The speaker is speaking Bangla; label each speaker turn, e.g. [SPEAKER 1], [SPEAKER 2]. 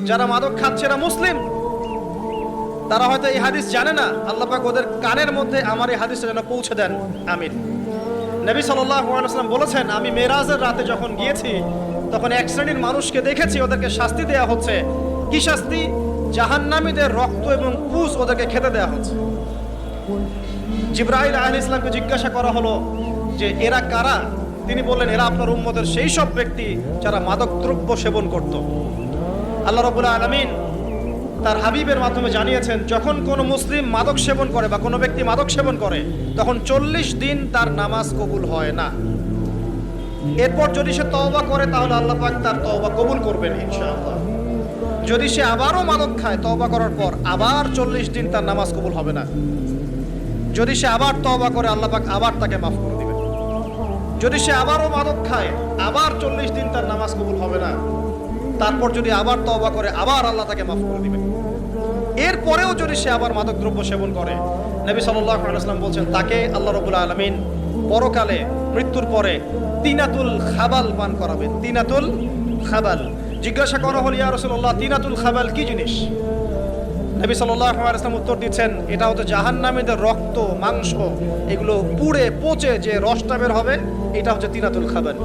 [SPEAKER 1] যারা মাদক খাচ্ছে এরা মুসলিম, তারা হয়তো এই হাদিস জানে না। আল্লাহ পাক ওদের কানের মধ্যে আমার এই হাদিসটা যেন পৌঁছে দেন, আমিন। নবী সাল্লাল্লাহু আলাইহি ওয়াসাল্লাম বলেছেন, আমি মেরাজের রাতে যখন গিয়েছি তখন এক শ্রেণীর মানুষকে দেখেছি, ওদেরকে শাস্তি দেয়া হচ্ছে। কি শাস্তি? জাহান্নামীদের রক্ত এবং পুঁজ ওদেরকে খেতে দেয়া হচ্ছে। জিবরাইল আলাইহিস সালামকে জিজ্ঞাসা করা হলো যে এরা কারা? তিনি বললেন, এরা আপনার উম্মতের সেই সব ব্যক্তি যারা মাদক দ্রব্য সেবন করত। আল্লাহ রাব্বুল আলামিন তার হাবিবের মাধ্যমে জানিয়েছেন, যখন কোনো মুসলিম মাদক সেবন করে বা কোনো ব্যক্তি মাদক সেবন করে তখন 40 দিন তার নামাজ কবুল হয় না। এরপর যদি সে তওবা করে তাহলে আল্লাহ পাক তার তওবা কবুল করবেন ইনশাআল্লাহ। যদি সে আবারও মাদক খায় তওবা করার পর, আবার 40 দিন তার নামাজ কবুল হবে না। যদি সে আবার তওবা করে আল্লাহ পাক আবার তাকে মাফ করে দিবেন। যদি সে আবারও মাদক খায় আবার 40 দিন তার নামাজ কবুল হবে না। তারপর যদি আবার তওবা করে আবার আল্লাহ তাকে মাফ করে দিবেন। এরপরেও যদি সে আবার মাদক দ্রব্য সেবন করে, নবী সাল্লাল্লাহু আলাইহি ওয়াসাল্লাম বলছেন তাকে আল্লাহ রাব্বুল আলামিন পরকালে মৃত্যুর পরে তিনাতুল খাবাল পান করাবেন। তিনাতুল খাবাল। জিজ্ঞাসা করা হল, ইয়া রাসূলুল্লাহ, তিনাতুল খাবাল কি জিনিস? নবী সাল্লাল্লাহু আলাইহি ওয়াসাল্লাম উত্তর দিচ্ছেন, এটা হচ্ছে জাহান্নামীদের রক্ত, মাংস, এগুলো পুড়ে পচে যে রসটা বের হবে, এটা হচ্ছে তিনাতুল খাবাল।